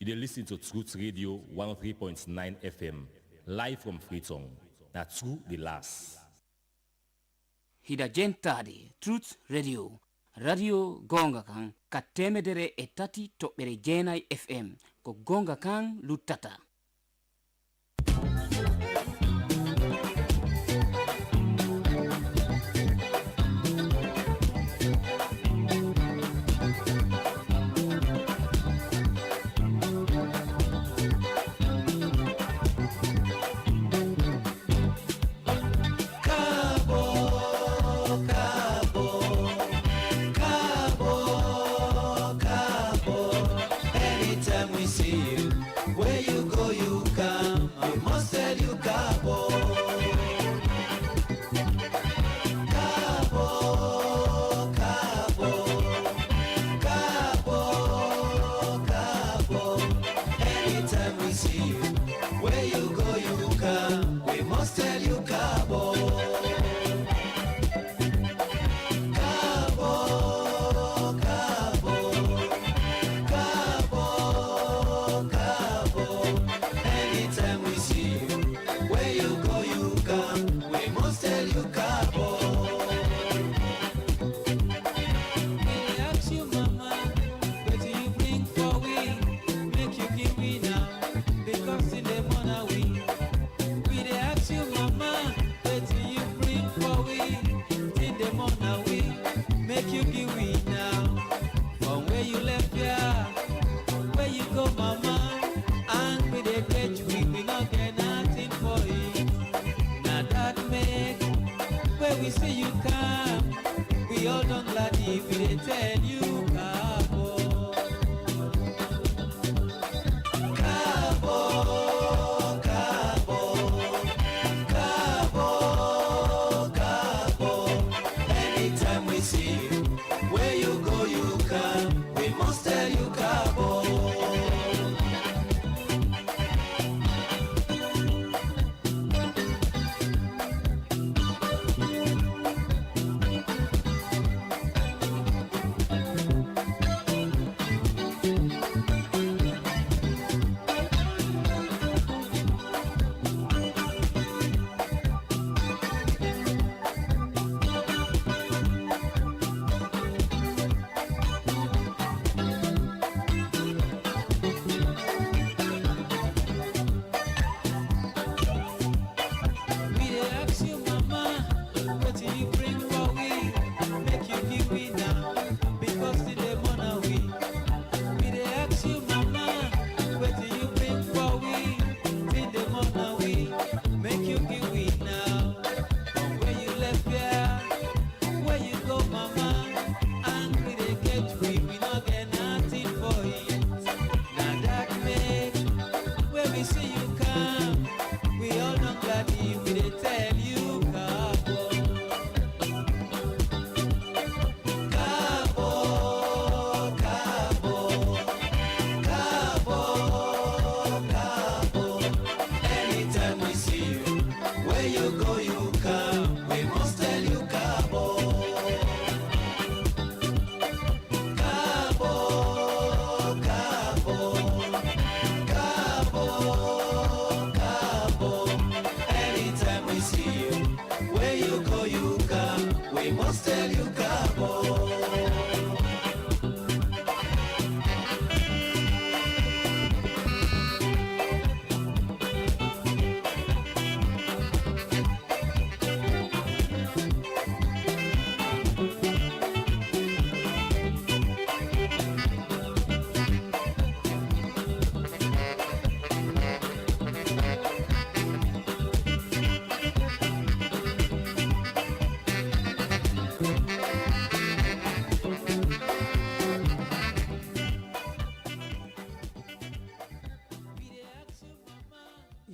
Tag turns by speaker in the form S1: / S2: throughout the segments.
S1: You dey listen to Truth Radio 103.9 FM, live from Freetown. Na true the last.
S2: Hida jentadi Truth Radio. Radio gonga kan katemedere e tati toɓɓere jeenay FM ko gonga kan luttata.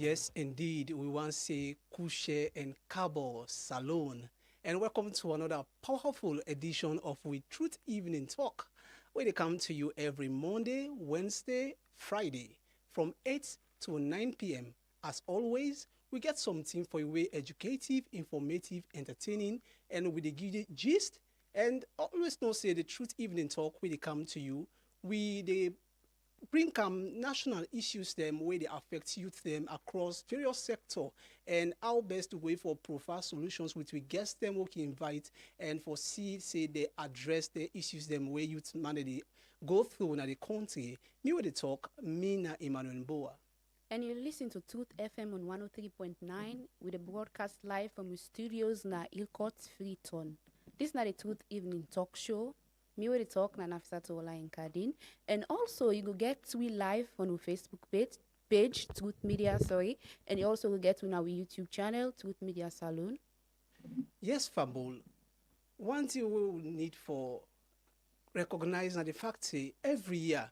S3: Yes, indeed. We want to say Kushe and Kabo Salone. And welcome to another powerful edition of With Truth Evening Talk, where they come to you every Monday, Wednesday, Friday from 8 to 9 p.m. As always, we get something for you way educative, informative, entertaining, and with the gist. And always don't say the Truth Evening Talk, where they come to you. We they bring national issues them where they affect youth them across various sector, and how best to way for profile solutions which we guess them we can invite and for see say they address the issues them where youth man they go through na the country. Me with the talk, me na Emmanuel Boa.
S4: And you listen to Truth FM on 103.9 with a broadcast live from the studios na Ilkot Freeton. This is not the Truth Evening Talk Show. Me with the talk na Nafisa Ola in Kadin. And also you will get we live on our Facebook page Truth Media, and you also will get on our YouTube channel, Truth Media Salone.
S3: Yes, Fabul. One thing we will need for recognizing the fact say every year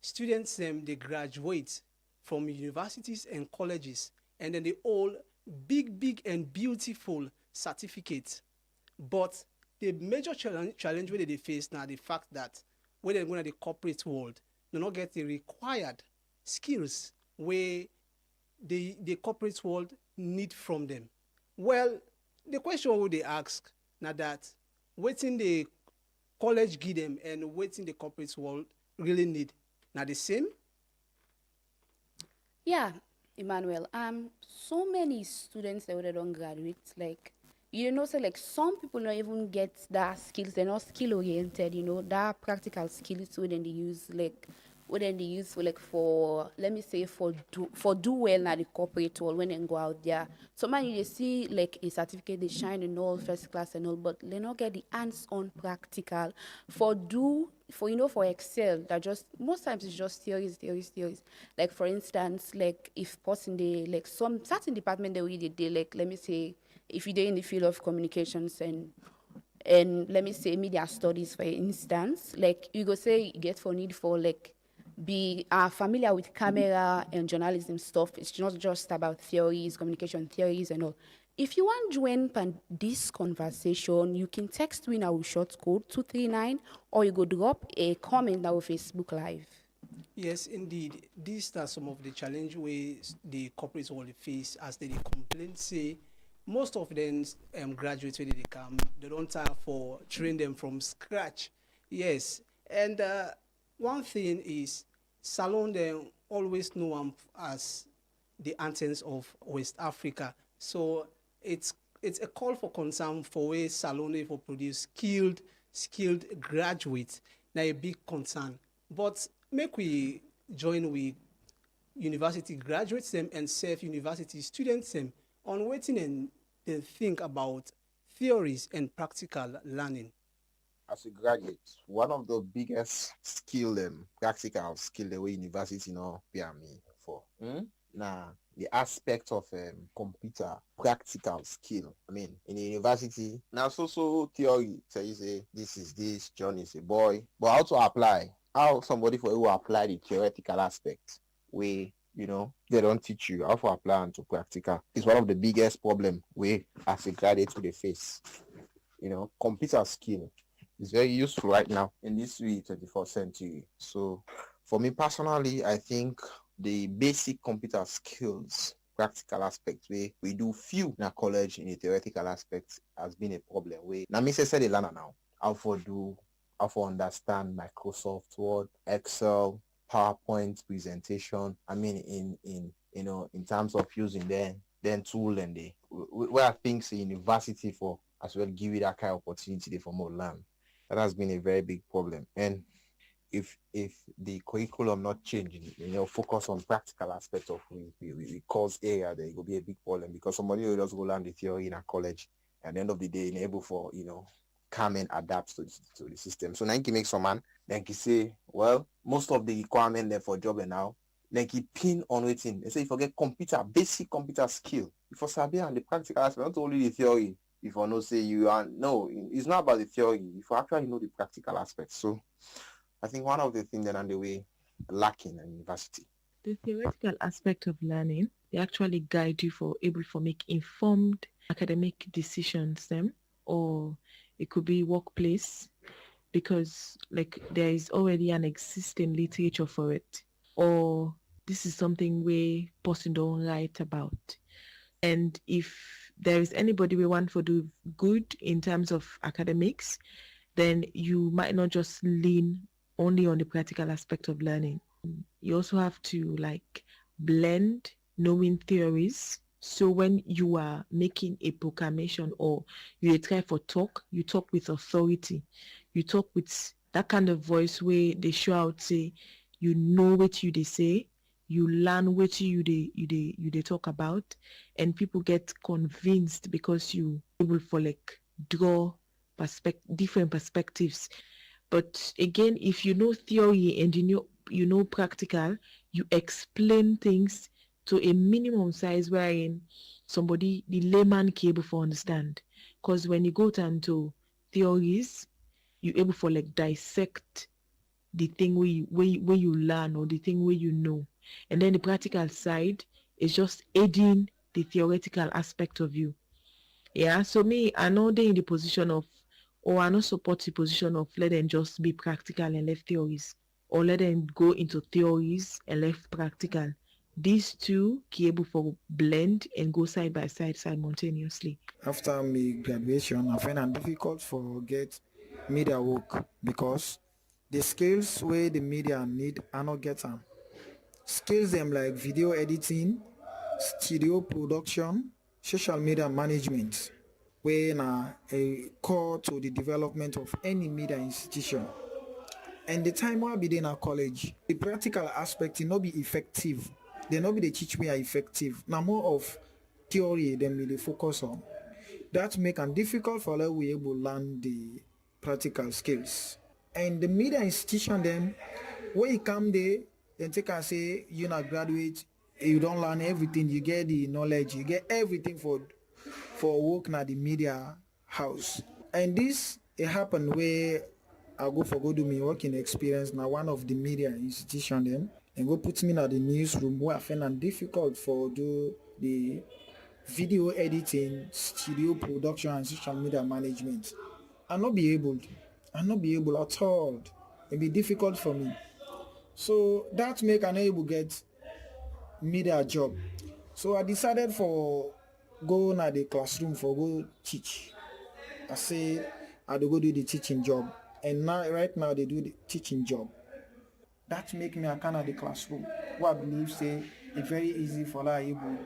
S3: students they graduate from universities and colleges, and then they all big and beautiful certificates. But the major challenge where they face now the fact that when they're going to the corporate world, they not get the required skills where the corporate world need from them. Well, the question would they ask now that waiting the college give them and waiting the corporate world really need now the same.
S4: Yeah, Emmanuel. So many students that would don't graduate, like you know, so like some people don't even get that skills. They're not skill oriented. You know, that practical skills wouldn't they use for let me say for do well in the corporate world when they go out there. So man, you see like a certificate they shine and all first class and all, but they not get the hands-on practical for Excel that just most times it's just theories. Like for instance, like if person they like some certain department they really they like let me say if you're in the field of communications and let me say media studies for instance, like you go say you get for need for like be familiar with camera and journalism stuff. It's not just about theories, communication theories and all. If you want to join this conversation, you can text me in our short code 239 or you go drop a comment on our Facebook Live.
S3: Yes, indeed. These are some of the challenge ways the corporates will face as they complain. Say most of them graduates when they come, they don't have for train them from scratch. Yes, and one thing is Salone they always know them as the anthems of West Africa. So it's a call for concern for where Salone for produce skilled graduates. Now a big concern. But make we join with university graduates them and self-university students them on waiting and then think about theories and practical learning.
S5: As a graduate, one of the biggest practical skill the way university prepare me for. Now, the aspect of computer practical skill. I mean, in the university, now so theory. So you say this is this, John is a boy. But how to apply? How somebody for you will apply the theoretical aspect where they don't teach you how to apply into practical. It's one of the biggest problem we as a graduate to the face. Computer skill is very useful right now in this 21st century. So for me personally, I think the basic computer skills, practical aspects where we do few in our college in the theoretical aspects has been a problem. Where now me say the learner now how for understand Microsoft Word, Excel, PowerPoint presentation. I mean in terms of using then tool and where things in university for as well give you that kind of opportunity for more learn. That has been a very big problem. And if the curriculum not changing, focus on practical aspects of we cause area, there will be a big problem because somebody will just go learn the theory in a college. At the end of the day, enable for come and adapt to the system. So then he make some man, then he say, well, most of the requirement there for job and now, then he pin on waiting. They say you forget basic computer skill. Before Sabi and the practical aspect, not only the theory. If I know say you are no, it's not about the theory. If you actually know the practical aspects. So I think one of the things that are the way lacking in university.
S6: The theoretical aspect of learning, they actually guide you for make informed academic decisions or it could be workplace because like there is already an existing literature for it. Or this is something we person don't write about. And if there is anybody we want to do good in terms of academics, then you might not just lean only on the practical aspect of learning. you also have to like blend knowing theories. So when you are making a proclamation or you try for talk, you talk with authority. You talk with that kind of voice where they show out say you know what they say, you learn what you they talk about, and people get convinced because you able for like draw different perspectives. But again, if you know theory and you know practical, you explain things to a minimum size wherein somebody the layman can able for understand. Because when you go down to theories, you able for like dissect the thing where you learn or the thing where you know. And then the practical side is just aiding the theoretical aspect of you. Yeah, so me, I know they in the position of, or I not support the position of let them just be practical and left theories, or let them go into theories and left practical. These two can able for blend and go side by side simultaneously.
S7: After my graduation, I find it difficult for get media work because the skills where the media need are not get them. Skills them like video editing, studio production, social media management, where na a core to the development of any media institution. And the time I be in a college, the practical aspect will not be effective. They not be they teach me are effective. Now more of theory than me they focus on. That make it difficult for us we able learn the practical skills. And the media institution them, when you come there, then take and say you not graduate, you don't learn everything, you get the knowledge, you get everything for work na the media house. And this it happened where I go for go do me working experience now one of the media institution them and go put me in the newsroom where I find it difficult for do the video editing, studio production and social media management. I not be able at all. It be difficult for me. So that make I not able get media job. So I decided for go na the classroom for go teach. I say I do go do the teaching job. And now right now they do the teaching job. That make me a kind of the classroom. What I believe say it's very easy for that able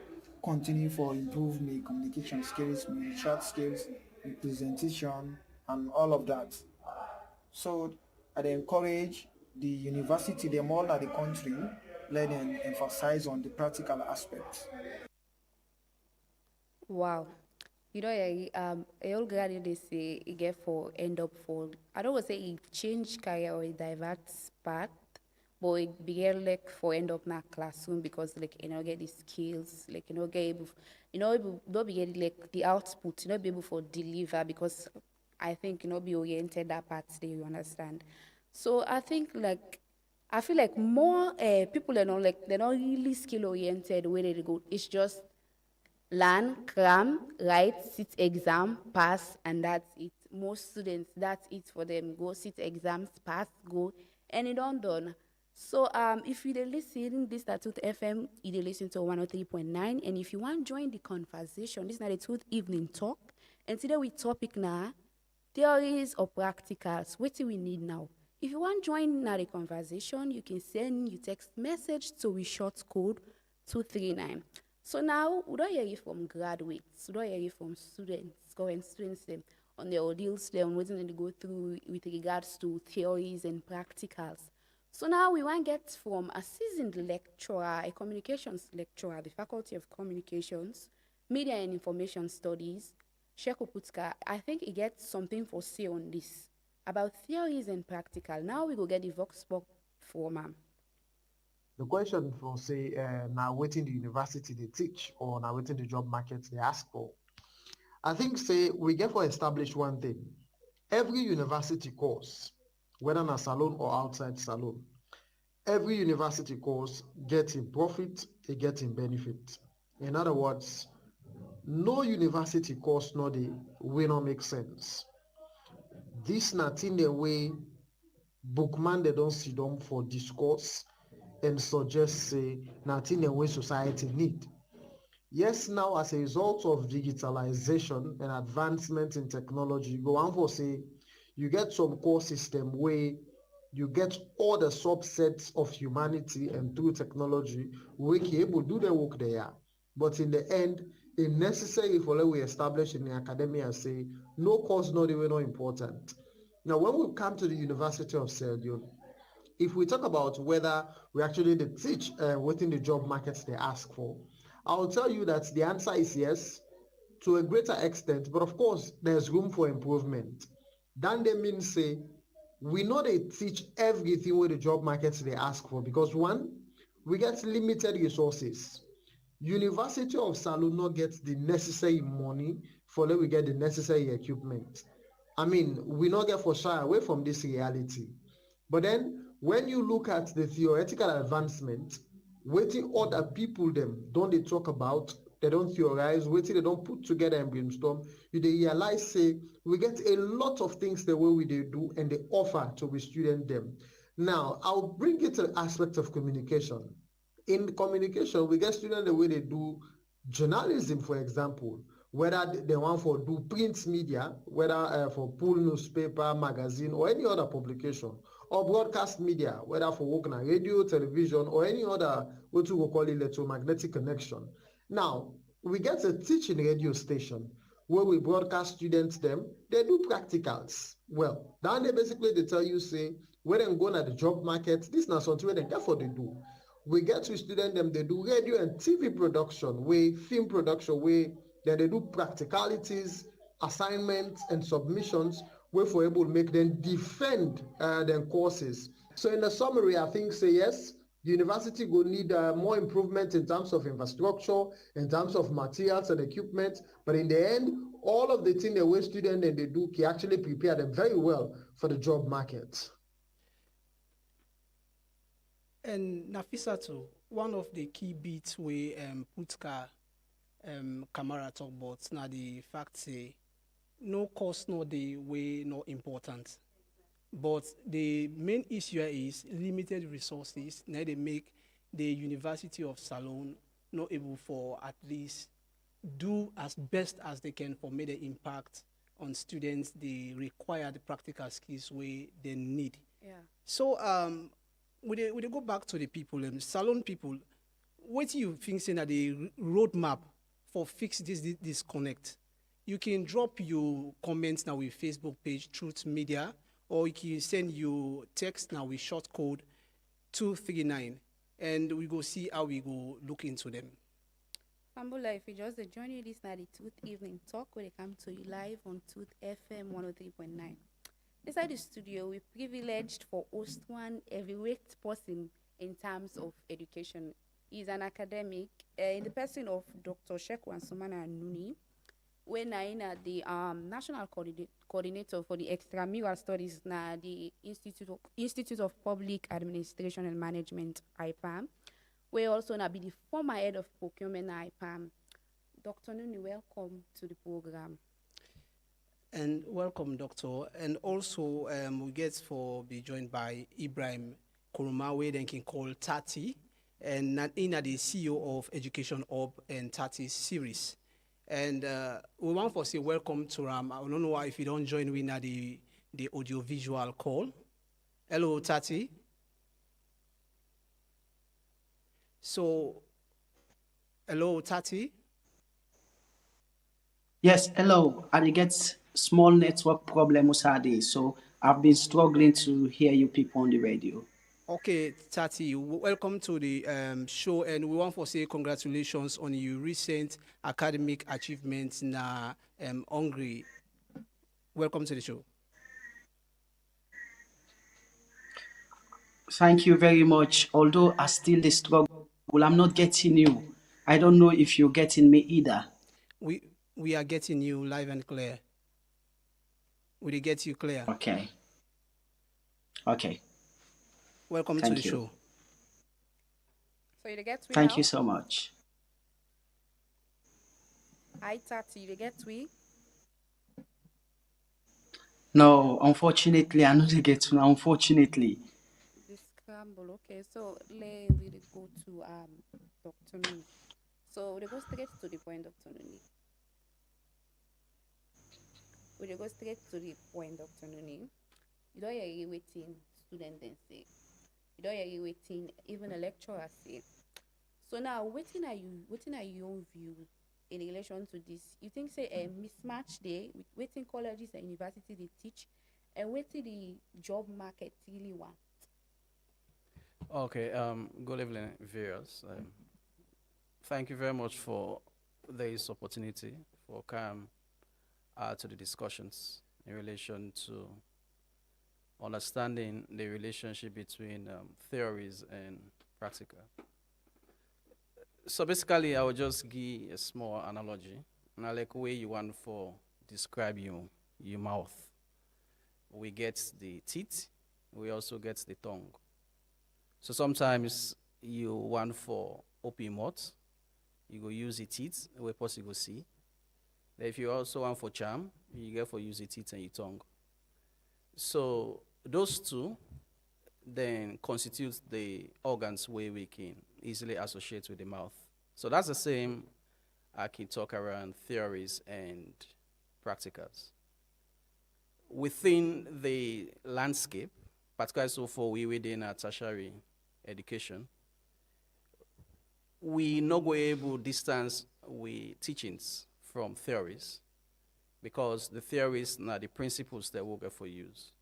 S7: continue for improve my communication skills, my chat skills, my presentation and all of that. So I encourage the university, them all at the country, let them emphasize on the practical aspects.
S4: Wow. A old graduate they say he get for end up for I don't want to say he change career or he divert path, but it began like for end up in a classroom because like get the skills, like get able don't be getting like the output, be able for deliver because I think be oriented that part there, you understand. So I feel like more people are not like they're not really skill oriented where they go. It's just learn, cram, write, sit exam, pass, and that's it. Most students, that's it for them. Go sit exams, pass, go, and it done. So if you dey listen, this na Truth FM, you dey listen to 103.9, and if you want to join the conversation, this is not the Truth Evening Talk, and today we topic now theories or practicals. What do we need now? If you want to join now the conversation, you can send your text message to we short code 239. So now, we don't hear it from graduates, we don't hear it from students, current students them, on their ordeals, them, what they go through with regards to theories and practicals. So now we want to get from a seasoned lecturer, a communications lecturer, the Faculty of Communications, Media and Information Studies, Sheko Putka. I think he gets something for say on this, about theories and practical. Now we go get the Vox Pop from
S8: The question for say now waiting the university they teach or now waiting the job market they ask for. I think say we get for establish one thing. Every university course, whether in a salon or outside salon, every university course gets in profit, it gets in benefit. In other words, no university course no they will not make sense. This not in the way bookman they don't sit down for discourse and suggest say nothing in way society need. Yes, now as a result of digitalization and advancement in technology, go on for say you get some core system where you get all the subsets of humanity, and through technology, we can able to do the work there. But in the end, it's necessary for we establish in the academia say no course not even not important. Now, when we come to the University of Sierra Leone, if we talk about whether we actually they teach within the job markets they ask for, I'll tell you that the answer is yes to a greater extent, but of course there's room for improvement. Then they mean say we know they teach everything with the job markets they ask for, because one, we get limited resources. University of Salone not get the necessary money for let we get the necessary equipment. I mean, we not get for shy away from this reality. But then when you look at the theoretical advancement, waiting other people them don't they talk about, they don't theorize, waiting they don't put together and brainstorm, you they realize say we get a lot of things the way we they do and they offer to the student them. Now I'll bring it to the aspect of communication. In communication, we get students the way they do journalism, for example, whether they want for do print media, whether for pull newspaper, magazine, or any other publication, or broadcast media, whether for working on radio, television, or any other what we will call electromagnetic connection. Now, we get a teaching radio station where we broadcast students them, they do practicals. Well, then they tell you, say, when they go at the job market, this is not something where they get for they do. We get to student them, they do radio and TV production, way film production, way then they do practicalities, assignments, and submissions, where for able to make them defend their courses. So in the summary, I think say yes, the university will need more improvement in terms of infrastructure, in terms of materials and equipment. But in the end, all of the things the way students and they do can actually prepare them very well for the job market.
S3: And Nafisa too, one of the key beats we Putka Kamara talk about now the fact say no course no the way not important. But the main issue is limited resources. Now they make the University of Salone not able for at least do as best as they can for make the impact on students the required practical skills way they need.
S4: Yeah.
S3: So we they go back to the people, Salone people, what do you think saying that the roadmap for fix this disconnect? You can drop your comments now with Facebook page Truth Media, or you can send your text now with short code 239, and we go see how we go look into them.
S4: Fambula, if you just join you this night, the Tooth Evening Talk, where they come to you live on Tooth FM 103.9. Inside the studio, we're privileged for host one heavyweight person in terms of education. He's an academic in the person of Dr. Shekwan Sumana Nuni, when I at the national coordinator for the extramural studies na the Institute of Public Administration and Management IPAM. We also na be the former head of procurement IPAM. Dr. Nuni, welcome to the program.
S3: And welcome, Doctor. And also, we get for be joined by Ibrahim Kurumawe, then can call Tati, and Nadina, the CEO of Education Hub and Tati series. And we want to say welcome to Ram. I don't know why if you don't join we now the audio visual call. Hello, Tati. So, hello, Tati.
S9: Yes, hello. I get small network problem Usadi, so I've been struggling to hear you people on the radio.
S3: Okay, Tati, welcome to the show, and we want to say congratulations on your recent academic achievements in Hungary. Welcome to the show.
S9: Thank you very much. Although I still the struggle, I'm not getting you. I don't know if you're getting me either.
S3: We are getting you live and clear. We get you clear.
S9: Okay.
S3: Welcome
S9: Thank
S3: to the
S9: you.
S3: show.
S4: So you get we
S9: Thank
S4: now?
S9: you so much.
S4: Hi, Tati, you get we?
S9: No, unfortunately, I don't get to. Unfortunately.
S4: The scramble. Okay, so let we go to Dr. Nuni. So we go straight to the point, Dr. Nuni. We go straight to the point, Dr. Nuni. You don't hear waiting student then say. You don't hear waiting, even a lecturer say. So now, waiting are your own view in relation to this? You think say a mismatch there with waiting colleges and university they teach, and waiting the job market really want?
S10: Okay, good evening, viewers. Thank you very much for this opportunity for come to the discussions in relation to understanding the relationship between theories and practical. So basically, I will just give a small analogy. Now, like way you want for describe your mouth. We get the teeth, we also get the tongue. So sometimes you want for open your mouth, you go use the teeth, where possible see. Then if you also want for charm, you get for use the teeth and your tongue. So those two then constitute the organs where we can easily associate with the mouth. So that's the same I can talk around theories and practicals. Within the landscape, particularly so for we within our tertiary education, we not go able distance with teachings from theories because the theories are the principles that we get for use.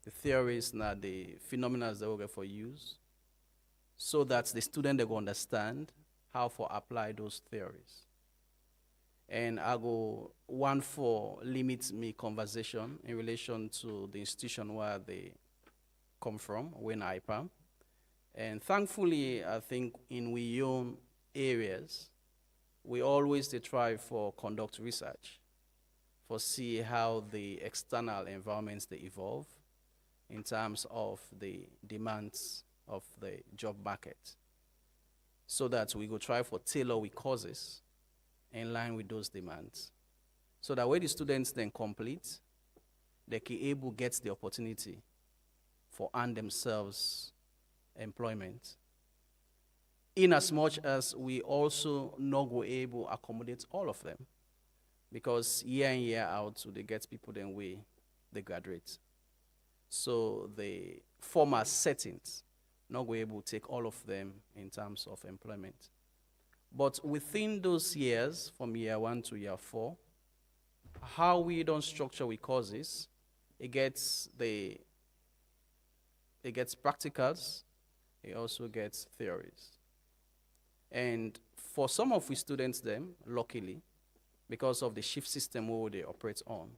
S10: The theories are the phenomena that we get for use so that the student they go understand how to apply those theories. And I go one for limit me conversation in relation to the institution where they come from, when IPAM. And thankfully, I think in we own areas, we always they try for conduct research, for see how the external environments they evolve in terms of the demands of the job market, so that we go try for tailor with courses in line with those demands. So that when the students then complete, they can able get the opportunity for earn themselves employment. In as much as we also not go able accommodate all of them, because year in, year out, they get people then they graduate. So the former settings not go able to take all of them in terms of employment. But within those years, from year 1 to year 4, how we don't structure with courses, it gets practicals, it also gets theories. And for some of we students them, luckily, because of the shift system where they operate on,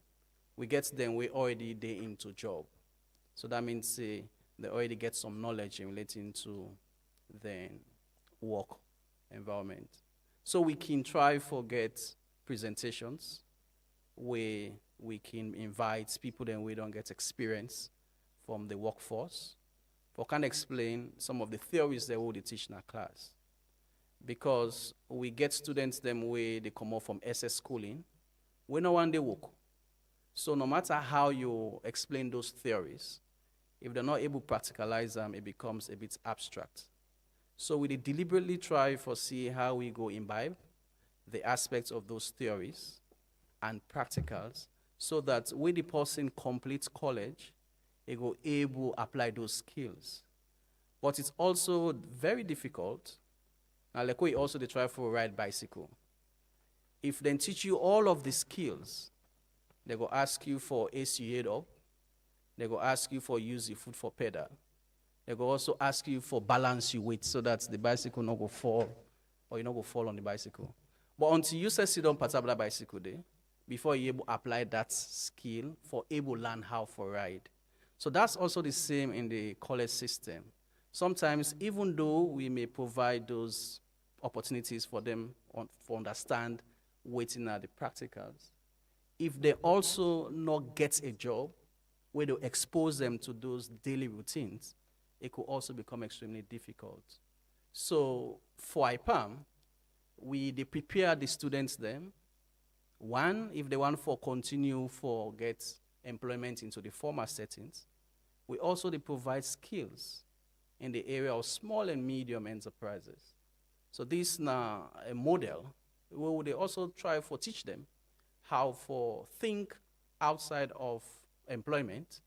S10: we get them we already they into job. So that means they already get some knowledge in relating to the work environment. So we can try for get presentations where we can invite people that we don't get experience from the workforce, for can explain some of the theories that we teach in our class. Because we get students them where they come off from SS schooling, we no one they work. So no matter how you explain those theories, if they're not able to practicalize them, it becomes a bit abstract. So we deliberately try for see how we go imbibe the aspects of those theories and practicals, so that when the person completes college, they go able to apply those skills. But it's also very difficult. Now, like we also they try for ride bicycle. If they teach you all of the skills, they go ask you for AC head up. They go ask you for use your foot for pedal. They go also ask you for balance your weight so that the bicycle not go fall or you not go fall on the bicycle. But until you sit on particular bicycle day, before you able apply that skill for able learn how to ride. So that's also the same in the college system. Sometimes, even though we may provide those opportunities for them for understand waiting at the practicals, if they also not get a job where they expose them to those daily routines, it could also become extremely difficult. So for IPAM, they prepare the students then. One, if they want for continue for get employment into the formal settings, we also they provide skills in the area of small and medium enterprises. So this is now a model where they also try for teach them how for think outside of employment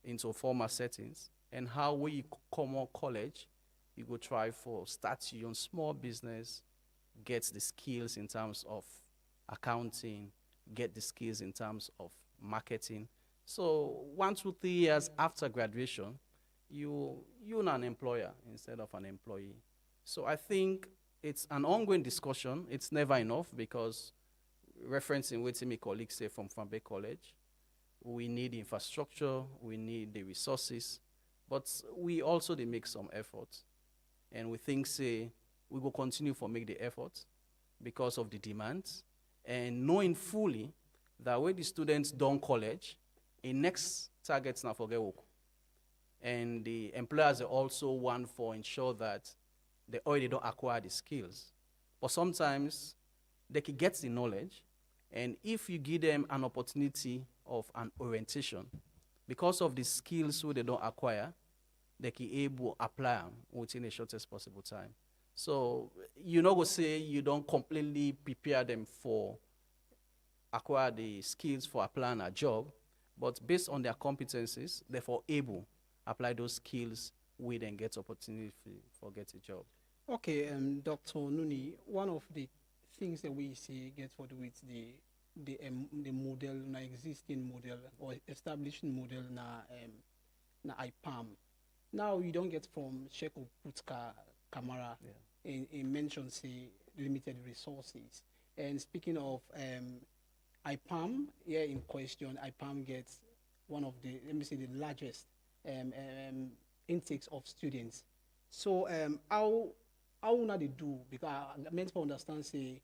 S10: into formal settings and how when you come out college, you go try for start your own small business, get the skills in terms of accounting, get the skills in terms of marketing. So 1, 2, 3 years after graduation, you're an employer instead of an employee. So I think it's an ongoing discussion. It's never enough because referencing what my colleagues say from Fambe College, we need infrastructure, we need the resources, but we also they make some efforts. And we think say we will continue for make the effort because of the demands and knowing fully that when the students done college, a next targets now forget work. And the employers are also want for ensure that they already don't acquire the skills. But sometimes they can get the knowledge, and if you give them an opportunity of an orientation, because of the skills who they don't acquire, they can able apply them within the shortest possible time. So you not go say you don't completely prepare them for acquire the skills for applying a job, but based on their competencies, therefore able apply those skills we then get opportunity for get a job.
S3: Okay, Dr. Nuni, one of the things that we see get for do with the model, na existing model or established model na IPAM. Now you don't get from Sheko Putka Kamara in mention say limited resources. And speaking of IPAM, here in question, IPAM gets one of the, let me say, the largest intakes of students. So how now they do, because I meant to understand say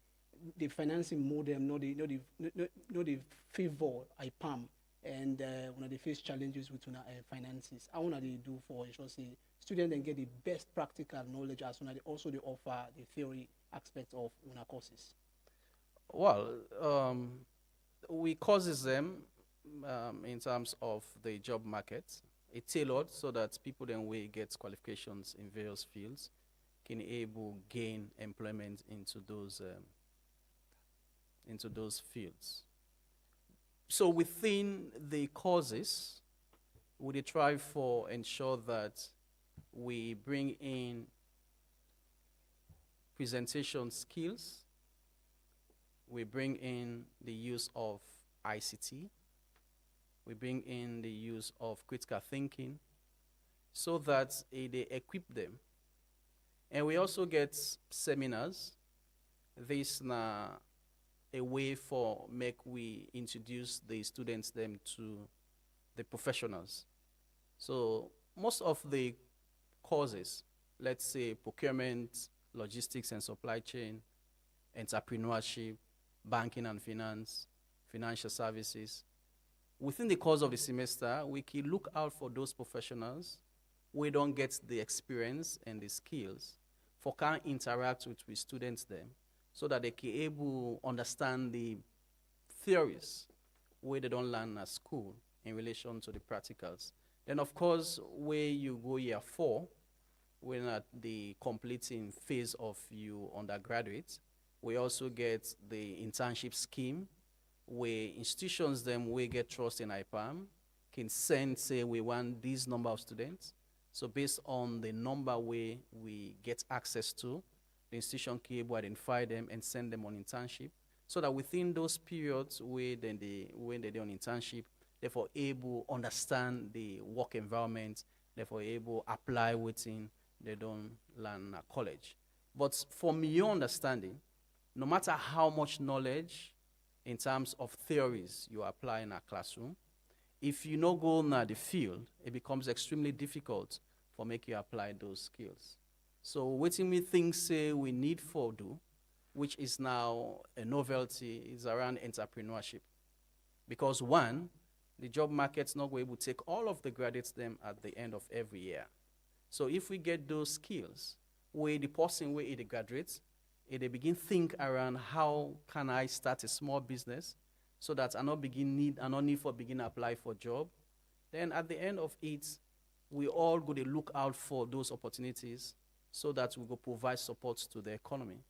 S3: the financing model no they favor IPAM, and when they face challenges with finances, how now they do for ensure say students then get the best practical knowledge as well as also they offer the theory aspect of una courses.
S10: Well, we courses them in terms of the job market. It's tailored so that people then will get qualifications in various fields can able gain employment into those fields. So within the courses, we try for ensure that we bring in presentation skills, we bring in the use of ICT, we bring in the use of critical thinking, so that they equip them. And we also get seminars. This na a way for make we introduce the students them to the professionals. So most of the courses, let's say procurement, logistics and supply chain, entrepreneurship, banking and finance, financial services. Within the course of the semester, we can look out for those professionals we don't get the experience and the skills for can interact with students then, so that they can able understand the theories where they don't learn at school in relation to the practicals. Then of course, where you go year 4, when at the completing phase of you undergraduate, we also get the internship scheme where institutions them we get trust in IPAM can send, say we want this number of students. So based on the number we get access to, the institution can able identify them and send them on internship, so that within those periods when they're on internship, therefore able understand the work environment, therefore able apply within they don't learn at college. But from your understanding, no matter how much knowledge in terms of theories you apply in a classroom, if you no go in the field, it becomes extremely difficult for make you apply those skills. So what we think say we need for do, which is now a novelty, is around entrepreneurship. Because one, the job market's not going to take all of the graduates them at the end of every year. So if we get those skills, where the person where they graduates, they begin think around how can I start a small business so that I not need for begin apply for job. Then at the end of it, we all go to look out for those opportunities so that we go provide support to the economy,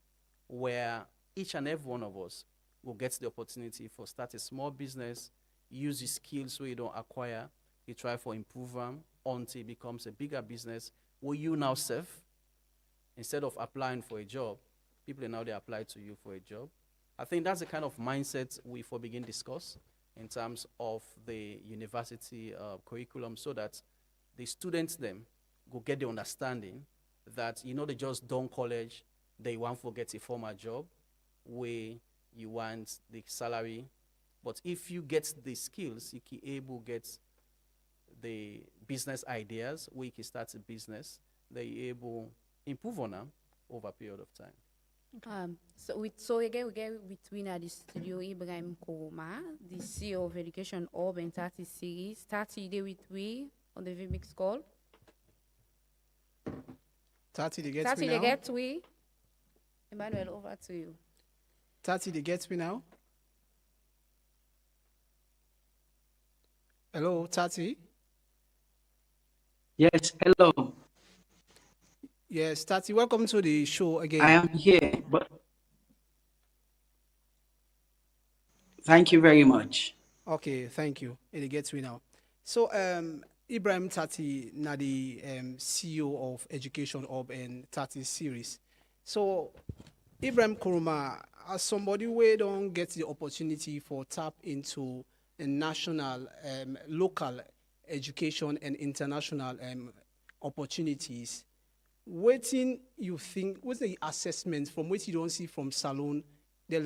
S10: where each and every one of us will get the opportunity for start a small business, use the skills we don't acquire you try for improve them until it becomes a bigger business where you now serve. Instead of applying for a job, people now they apply to you for a job. I think that's the kind of mindset we for begin discuss in terms of the university curriculum, so that the students them go get the understanding that they just done college, they want to get a formal job where you want the salary, but if you get the skills, you can able get the business ideas where you can start a business, they able improve on them over a period of time.
S4: So again we get between the studio Ibrahim Koroma, the CEO of Education Hub and 30 series. 30 day with we on the VMix call.
S3: 30 they get
S4: 30
S3: me
S4: they
S3: now.
S4: get we. Emmanuel, over to you.
S3: 30 they get me now. Hello, 30.
S9: Yes, hello.
S3: Yes, 30. Welcome to the show again.
S9: I am here, but thank you very much.
S3: Okay, thank you. It gets me now. So, Ibrahim Tati, na the CEO of Education Hub and Tati series. So, Ibrahim Koroma, as somebody who don't get the opportunity for tap into a national, local education and international opportunities, Watin you think, what's the assessment from what you don't see from Salone, the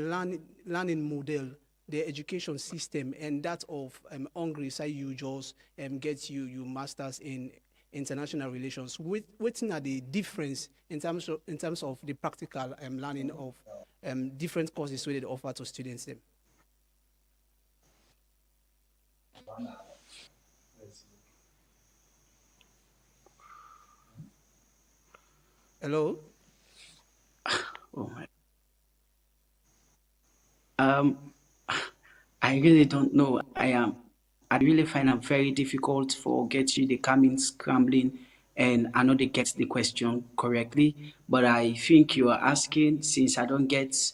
S3: learning model, the education system, and that of Hungary, say you just get you masters in international relations. What are the difference in terms of the practical learning of different courses where they offer to students them? Hello.
S9: Oh my. I really don't know. I really find it very difficult for get you the coming scrambling, and I know they get the question correctly. But I think you are asking, since I don't get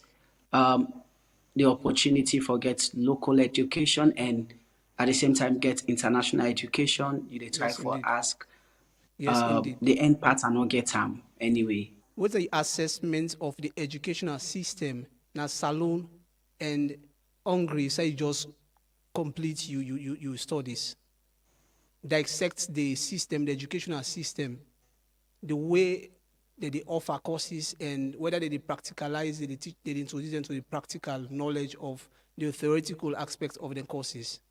S9: the opportunity for get local education and at the same time get international education, you dey try
S3: Yes,
S9: for
S3: indeed.
S9: ask
S3: Yes, indeed.
S9: the end part I not get them anyway.
S3: What's the assessment of the educational system now Salone and Hungary say just complete you studies? Dissect the system, the educational system, the way that they offer courses and whether they practicalize it, they introduce them to the practical knowledge of the theoretical aspects of the courses.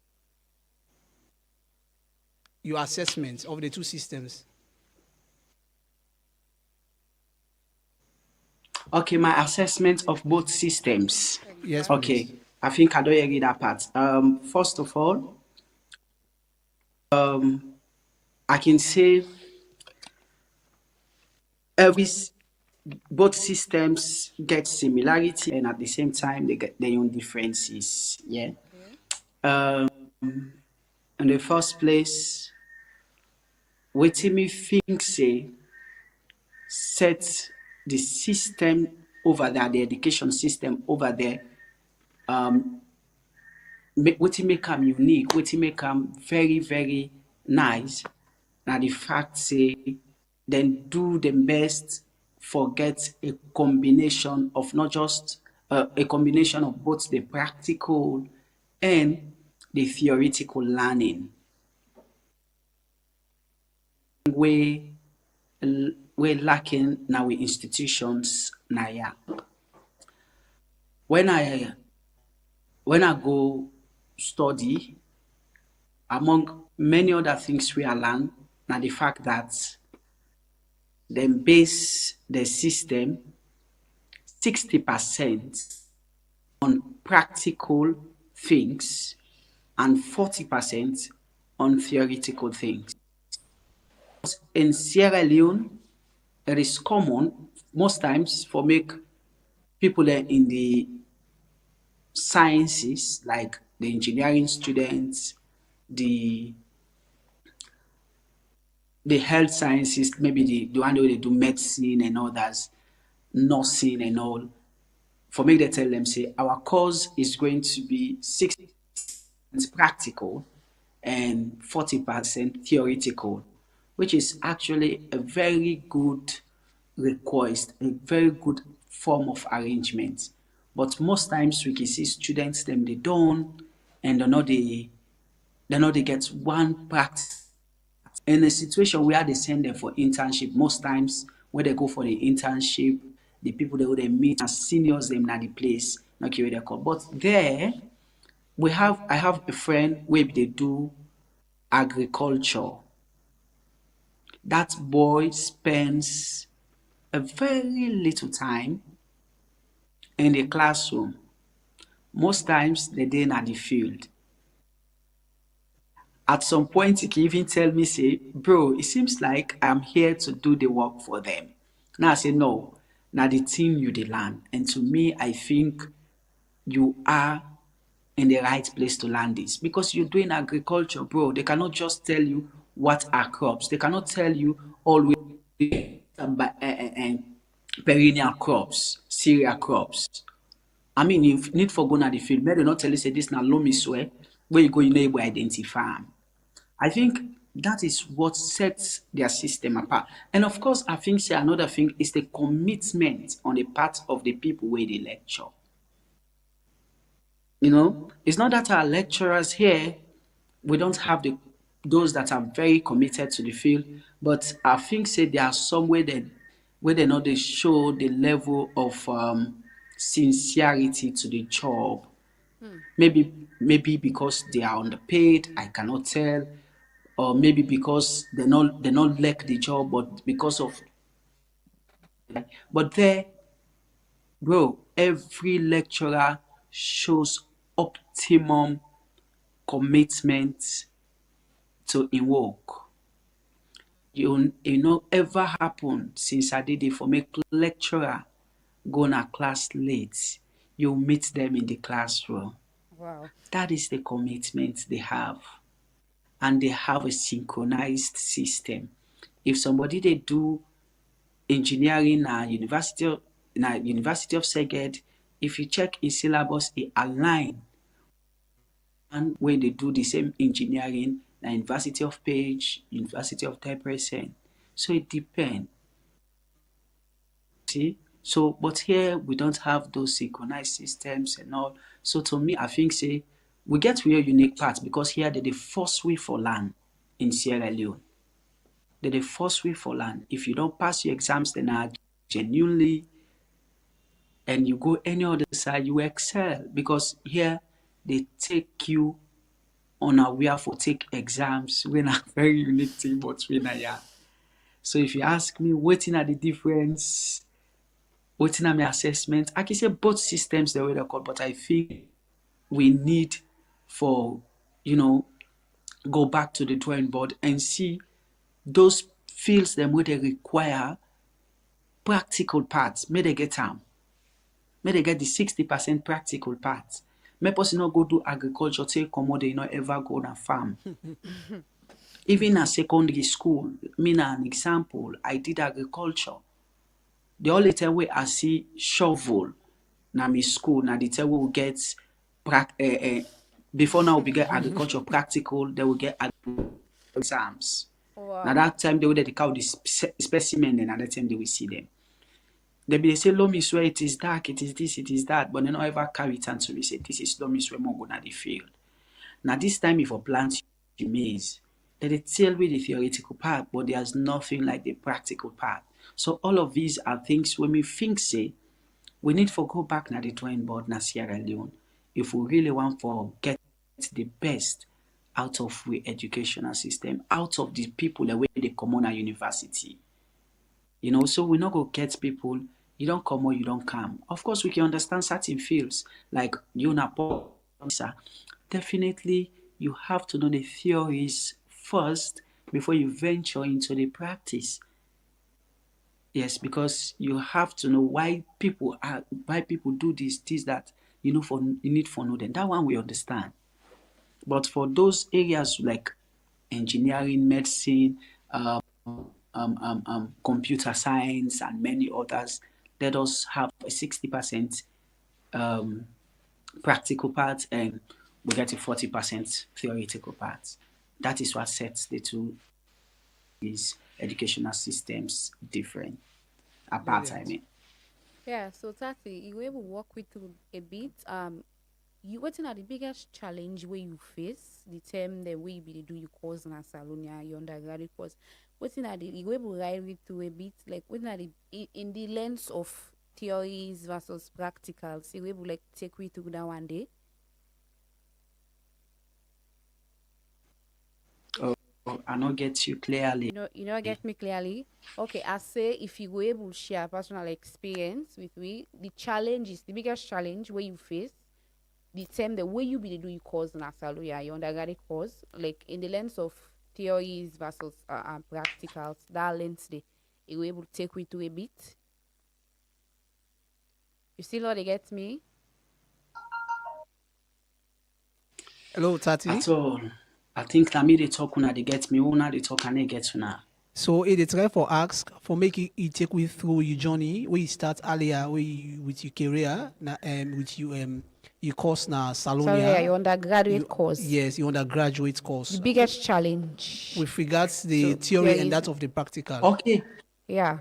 S3: Your assessment of the two systems.
S9: Okay, my assessment of both systems.
S3: Yes,
S9: Okay,
S3: please.
S9: I think I don't agree that part. First of all, I can say both systems get similarity and at the same time they get their own differences. Yeah. In the first place, what me think say set the system over there, the education system over there, what make them unique, what make them very, very nice. Now the fact say then do the best for get a combination of not just a combination of both the practical and the theoretical learning. We're lacking now with institutions now. Yeah. When I go study, among many other things we are learn, now the fact that they base the system 60% on practical things and 40% on theoretical things. In Sierra Leone, it is common most times for make people in the sciences, like the engineering students, the health sciences, maybe the one where they do medicine and others, nursing and all, for me they tell them, say, our course is going to be 60% practical and 40% theoretical, which is actually a very good request, a very good form of arrangement. But most times we can see students them they don't, and they know they get one practice in a situation where they send them for internship. Most times when they go for the internship, the people they meet as seniors them na the place, not carry their call. But there I have a friend where they do agriculture. That boy spends a very little time in the classroom. Most times the day at the field. At some point, he can even tell me, say, bro, it seems like I'm here to do the work for them. Now I say, no, now the team you the land. And to me, I think you are in the right place to land this because you're doing agriculture, bro. They cannot just tell you what are crops. They cannot tell you always perennial crops, cereal crops. I mean, you need for going at the field. Maybe not tell you say this na loamy soil where you go, you know, able identify 'em. I think that is what sets their system apart. And of course, I think say another thing is the commitment on the part of the people where they lecture. You know, it's not that our lecturers here, we don't have those that are very committed to the field, but I think say there are some where they know they show the level of sincerity to the job. Maybe because they are underpaid, I cannot tell, or maybe because they not like the job, but because of but there, bro, every lecturer shows optimum commitment to in work. You know ever happen since I did it for make lecturer go na class late. You meet them in the classroom.
S4: Wow.
S9: That is the commitment they have. And they have a synchronized system. If somebody they do engineering at University of Szeged, if you check in syllabus, it align. And when they do the same engineering at University of Page, University of Debrecen. So it depends. See? So, but here we don't have those synchronized systems and all. So to me, I think say we get real unique parts because here they're the first way for land in Sierra Leone. They're the first way for land. If you don't pass your exams, then are genuinely and you go any other side, you excel because here they take you on a where for take exams when a very unique thing between a year. So if you ask me what are the difference, what are my assessment, I can say both systems the way they're called, but I think we need for go back to the drawing board and see those fields them where they require practical parts. May they get them. May they get the 60% practical parts. May person not go do agriculture, take commode, not ever go on a farm. Even at secondary school, an example, I did agriculture. The only time where I see shovel na my school, na the time we will get before now we get agriculture practical, they will get exams.
S4: Wow.
S9: Now that time they will take out the specimen, and at that time they will see them. They say loamy soil, it is dark, it is this, it is that, but they don't ever carry it and so we say this is loamy soil more go na the field. Now this time if you plant maize, they tell me the theoretical part, but there's nothing like the practical part. So all of these are things when we think say we need to go back na the drawing board na Sierra Leone if we really want to get the best out of the educational system, out of the people the way they come on a university. So we not go get people, you don't come or you don't come. Of course, we can understand certain fields like definitely you have to know the theories first before you venture into the practice. Yes, because you have to know why people do this, that. You need for know them. That one we understand. But for those areas like engineering, medicine, computer science, and many others, let us have a 60% practical part, and we get a 40% theoretical part. That is what sets the two these educational systems different. Apart, I
S3: Brilliant.
S9: mean.
S4: Yeah, so Tati, you able to walk with through a bit. You waiting at the biggest challenge where you face the term the way you be dey do your course in Salone, your undergraduate course. Waiting at the you able to ride with through a bit, like waiting at the in the lens of theories versus practicals. You able like take we through that one day.
S9: Oh, I not get you clearly.
S4: You know, get me clearly. Okay, I say if you were able to share personal experience with me, the challenge is the biggest challenge where you face the term the way you be dey do your course in Salone, your undergraduate course, like in the lens of theories versus practicals. That lens they you were able to take we to a bit. You still know they get me?
S3: Hello, Tati.
S9: At all. I think na me they talk una they get me, una they talk and they get una.
S3: So it is try for ask for making you take we through your journey where you start earlier where you, with your career with your course na
S4: Salone,
S3: Salonia.
S4: your undergraduate
S3: You-
S4: course.
S3: Yes, your undergraduate course.
S4: The biggest challenge.
S3: With regards the
S4: So,
S3: theory
S4: theories.
S3: and that of the practical.
S9: Okay,
S4: Yeah.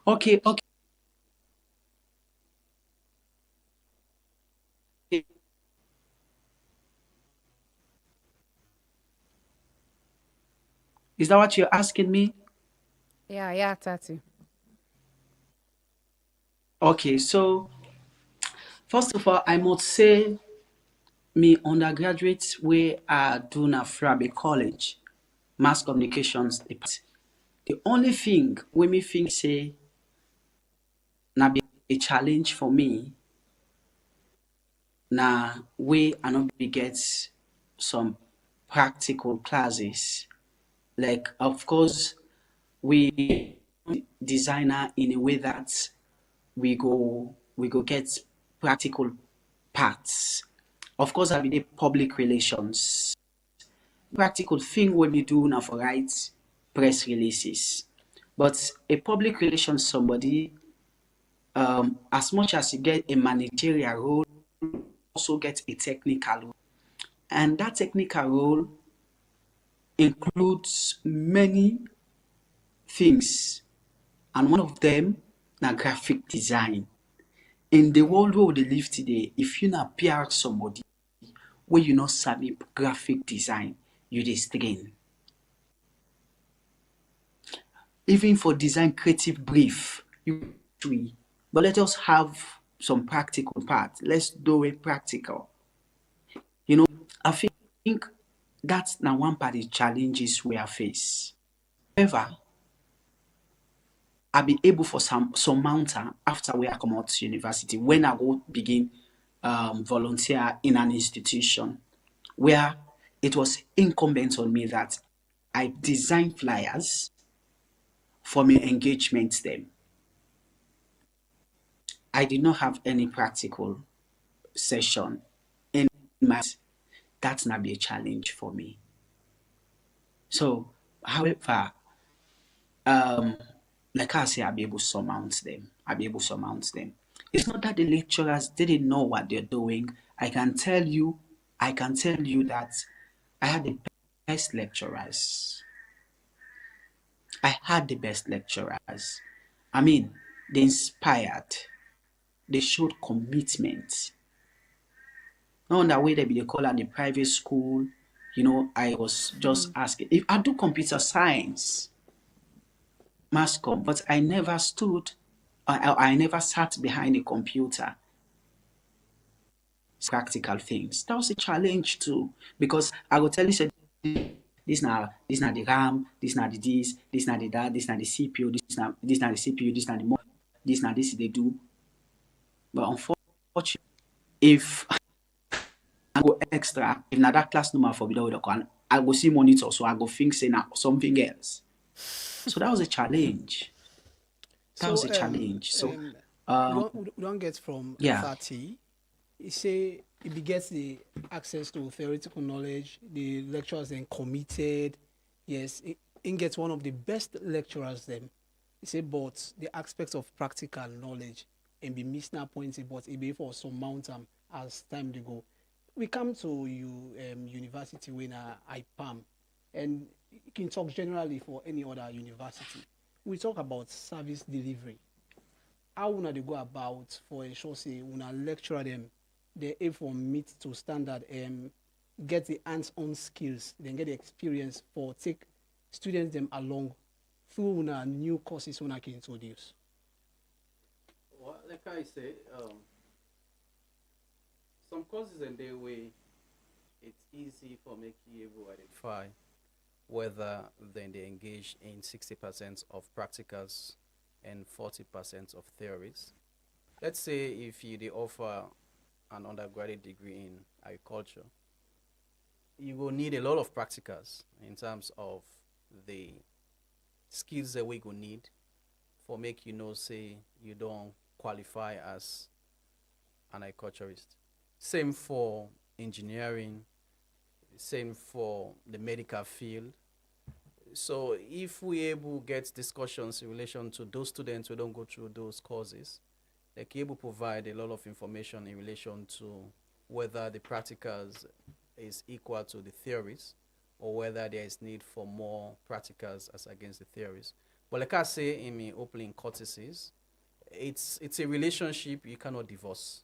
S9: okay. Is that what you're asking me?
S4: Yeah, Tati.
S9: Okay, so first of all, I must say me undergraduate where I do na Frabe College, Mass Communications Department. The only thing when me think say na be a challenge for me na way I not be get some practical classes. Like of course we designer in a way that we go get practical parts. Of course, I be the public relations. Practical thing when we do now for write press releases. But a public relations somebody, as much as you get a managerial role, also get a technical role. And that technical role includes many things. And one of them na graphic design. In the world where we live today, if you not PR somebody where you not sabi graphic design, you dey strain. Even for design creative brief, you free. But let us have some practical part. Let's do it practical. You know, I think that's now one part of the challenges we are face. However, I be able for some mountain after we are come out to university when I go begin volunteer in an institution where it was incumbent on me that I design flyers for my engagements them. I did not have any practical session in my that's not be a challenge for me. So, however, like I say, I'll be able to surmount them. It's not that the lecturers didn't know what they're doing. I can tell you that I had the best lecturers. I mean, they inspired. They showed commitment. Not on that way they be they call at the private school. You know, I was just asking if I do computer science, mass com, but I never stood. I never sat behind a computer. Practical things. That was a challenge too, because I will tell you, say, this now the RAM, this now the this now the that, this now the CPU, this now the CPU, this now the more, this now this they do. But unfortunately, if I go extra, if na that class number for below the one, I go see monitor, so I go think say now something else. So that was a challenge. So
S3: we don't get from
S9: yeah.
S3: 30. You say it begets the access to theoretical knowledge, the lecturers then committed. Yes, it gets one of the best lecturers them. You say, but the aspects of practical knowledge and be missing out points, but it be for some mountain as time to go. We come to you university when IPAM, and you can talk generally for any other university. We talk about service delivery. How una they go about for ensure say una lecturer them they aim for meet to standard get the hands-on skills, then get the experience for take students them along through una new courses una can introduce.
S10: Well, like I say, some courses in their way, it's easy for making you able to identify whether then they engage in 60% of practicals and 40% of theories. Let's say if they offer an undergraduate degree in agriculture, you will need a lot of practicals in terms of the skills that we will need for make say you don't qualify as an agriculturist. Same for engineering, same for the medical field. So if we able get discussions in relation to those students who don't go through those courses, they can able provide a lot of information in relation to whether the practicals is equal to the theories or whether there is need for more practicals as against the theories. But like I say in my opening courtesies, it's a relationship you cannot divorce.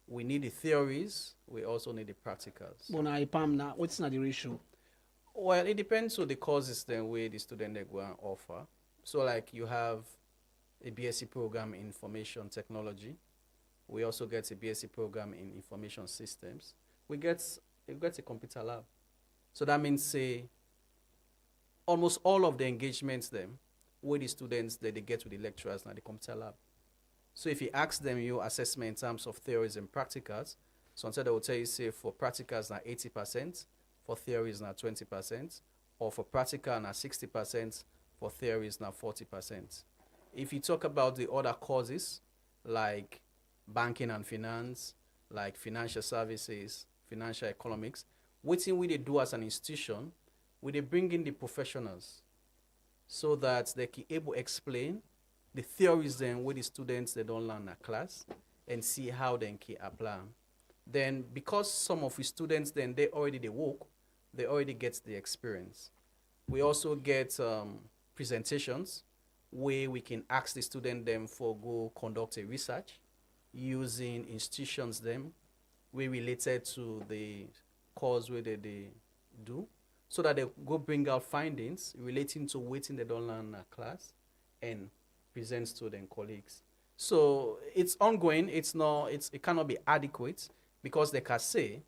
S10: We need the theories, we also need the practicals.
S3: But now IPAM now, what's not the ratio?
S10: Well, it depends on the courses then where the student they go and offer. So like you have a BSc program in information technology. We also get a BSc program in information systems. We get a computer lab. So that means say almost all of the engagements them with the students that they get with the lecturers now the computer lab. So if you ask them your assessment in terms of theories and practicals, so instead they will tell you say for practicals now 80%, for theories now 20%, or for practical now 60%, for theories now 40%. If you talk about the other courses like banking and finance, like financial services, financial economics, what we they do as an institution, we they bring in the professionals so that they can able explain the theories then with the students they don't learn in class and see how they can apply. Then because some of the students then they already work, they already get the experience. We also get presentations where we can ask the student them for go conduct a research using institutions them we related to the course where they do, so that they go bring out findings relating to what they don't learn in a class and present to their colleagues. So it's ongoing. It cannot be adequate because they can say,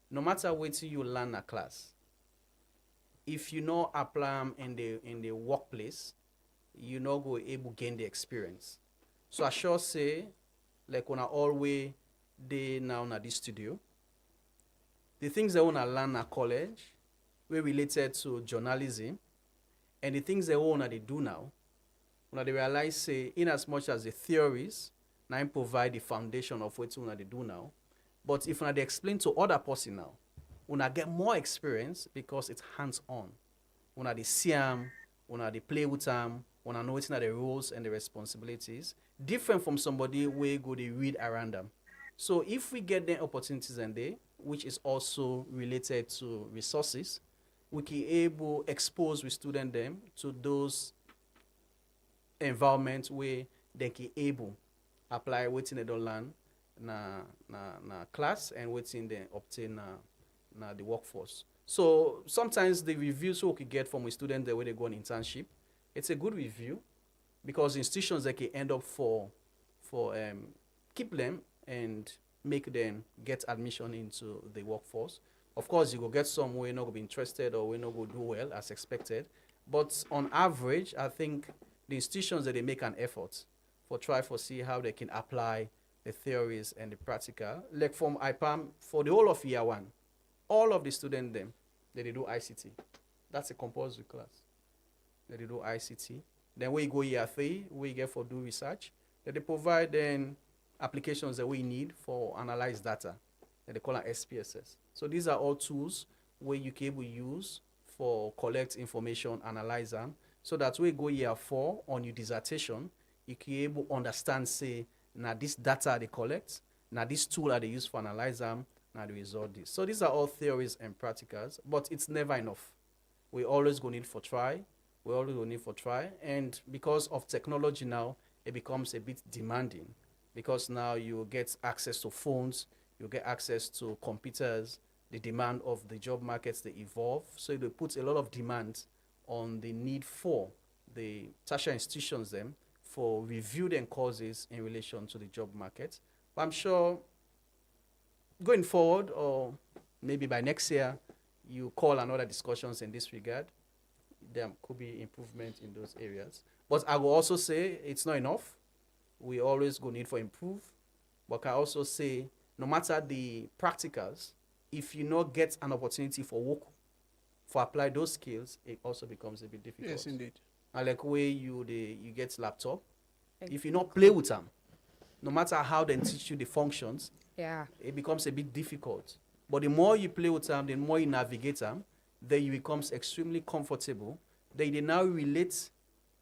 S10: no matter what you learn in a class, if you know apply them in the workplace, you not go able gain the experience. So I sure say, like when I always they now in this studio, the things they want to learn at college, we related to journalism, and the things they want to do now, when they realize say, in as much as the theories now provide the foundation of what they do now, but if they explain to other person now, when I get more experience because it's hands-on, when they see them, when they play with them, when I know it's not the roles and the responsibilities, different from somebody where go they read around them. So if we get the opportunities and they, which is also related to resources, we can able expose with student them to those environments where they can able apply within they don't learn na class and within they obtain na the workforce. So sometimes the reviews we can get from a student the way they go on internship, it's a good review because institutions they can end up for keep them and make them get admission into the workforce. Of course, you go get some way not going to be interested or we not going to do well as expected. But on average, I think the institutions that they make an effort for try for see how they can apply the theories and the practical. Like from IPAM, for the whole of year one, all of the students them, they do ICT. That's a compulsory class. They do ICT. Then we go year 3, we get for do research. Then they provide then applications that we need for analyze data that they call it SPSS. So these are all tools where you can able use for collect information, analyze them, so that we go year 4 on your dissertation, you can able understand say now this data they collect, now this tool that they use for analyze them, now the result is. So these are all theories and practicals, but it's never enough. We always go need for try. We always go need for try. And because of technology now, it becomes a bit demanding, because now you get access to phones, you get access to computers, the demand of the job markets, they evolve. So it puts a lot of demand on the need for the tertiary institutions them for reviewed and courses in relation to the job market. But I'm sure going forward, or maybe by next year, you call another discussions in this regard, there could be improvement in those areas. But I will also say it's not enough. We always go need for improve. But I also say, no matter the practicals, if you not get an opportunity for work, for apply those skills, it also becomes a bit difficult.
S3: Yes, indeed.
S10: And like way you get laptop, if you not play with them, no matter how they teach you the functions,
S4: Yeah.
S10: it becomes a bit difficult. But the more you play with them, the more you navigate them, then you becomes extremely comfortable. Then they now relate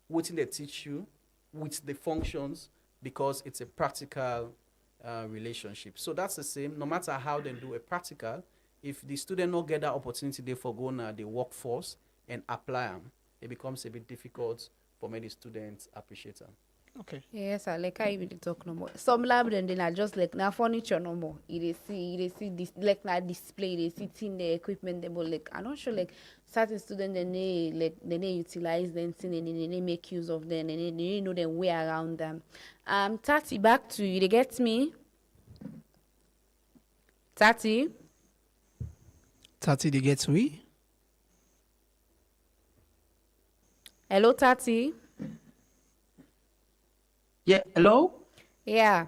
S10: what they teach you with the functions, because it's a practical relationship. So that's the same. No matter how they do a practical, if the student not get that opportunity, they forgo now the workforce and apply them, it becomes a bit difficult for many students appreciate them.
S3: Okay.
S4: Yes, I like I really talk no more. Some lab then they are just like now furniture no more. You see this like na display, they see in the equipment they but like I'm not sure like certain students they utilize them thing and they make use of them and they know their way around them. Tati, back to you. They get me? Tati?
S3: Tati, they get we?
S4: Hello, Tati?
S9: Yeah, hello?
S4: Yeah.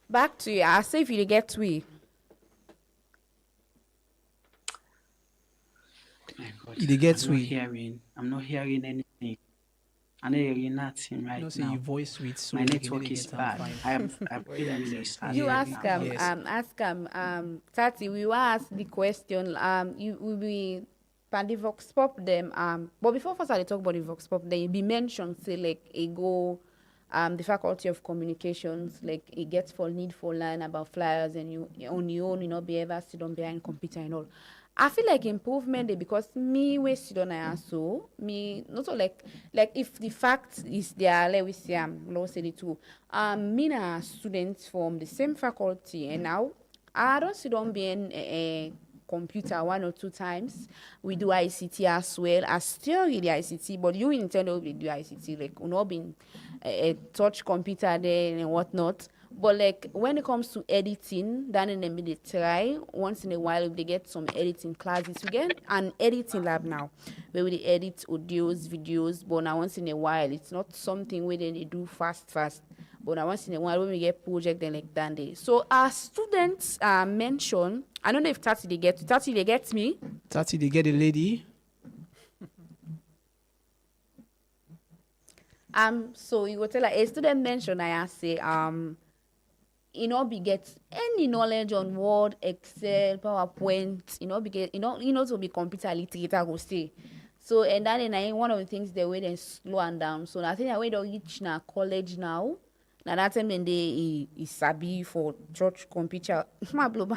S4: Back to you. I'll say if you get we.
S9: My God,
S3: You get
S9: I'm not
S3: we.
S9: hearing. I'm not hearing anything. I'm not hearing nothing right
S3: No, say
S9: now.
S3: you voice sweet, so
S9: My
S3: you can
S9: network
S3: really
S9: is
S3: get am
S9: bad.
S3: fine.
S9: I'm really, really sad.
S4: You
S9: right
S4: ask
S9: now.
S4: Tati, we will ask the question. You will be pan the vox pop them. But before first I talk about the vox pop, then you be mentioned say like a go, the faculty of communications like it gets for need for learn about flyers and you on your own, you know, be ever sit on behind computer and all. I feel like improvement dey because me we sit on I so me not so like if the fact is there let we see law say the two me na students from the same faculty and now I don't sit on being a computer one or two times. We do ICT as well as theory the ICT, but you intend to do ICT like you know being a touch computer there and whatnot. But like when it comes to editing, then in the they try once in a while if they get some editing classes. We get an editing lab now where we edit audios, videos, but now once in a while it's not something where they do fast. But now once in a while when we get project then like that day. So our students mention, I don't know if Tati they get me.
S3: Tati, they get a lady.
S4: So you go tell like a student mention I say you know, be get any knowledge on Word, Excel, PowerPoint, you know, because you know to be computer literate, I go say. So and then one of the things they way they slow and down. So I think I way they reach now college now. Now that time then they is sabi for touch computer, my blue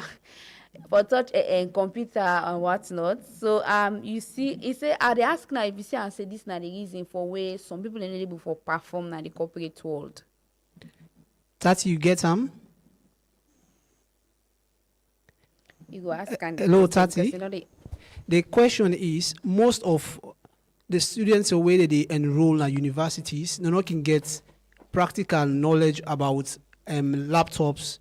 S4: for touch and computer and whatnot. So you see, it say they ask now if you see and say this now the reason for where some people are not able for perform now the corporate world.
S3: Tati, you get
S4: You go ask and
S3: Hello,
S4: because
S3: Tati.
S4: you know
S3: The question is, most of the students the way that they enroll at universities, they not can get practical knowledge about laptops,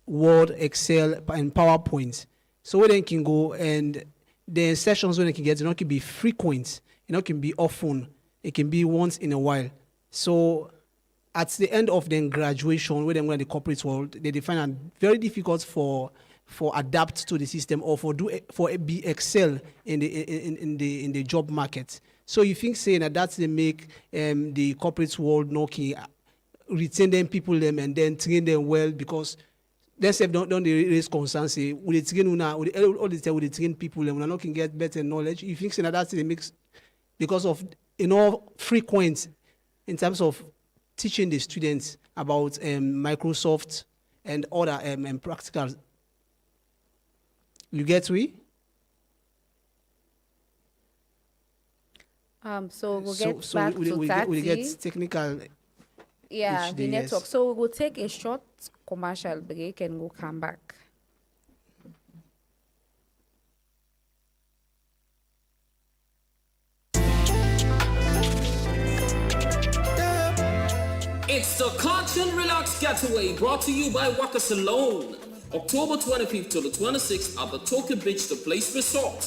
S3: Word, Excel, and PowerPoint. So where they can go and the sessions where they can get, it not can be frequent, it not can be often, it can be once in a while. So at the end of their graduation, where they go in the corporate world, they find it very difficult for adapt to the system or for be excel in the job market. So you think saying that's they make the corporate world knocking retain them people them and then train them well because they say don't they raise concerns say will they train una all the time will they train people them una not can get better knowledge. You think saying that's they makes because of frequent in terms of teaching the students about Microsoft and other practical You get we?
S4: So we'll
S3: So
S4: get
S3: so
S4: back to
S3: we get
S4: 30.
S3: technical
S4: Yeah,
S3: each
S4: the
S3: day,
S4: network.
S3: yes.
S4: So we'll take a short commercial break and we'll come back.
S11: It's the Catch and Relax Getaway brought to you by Salone. October 25th to the 26th at the Tokyo Beach The Place Resort.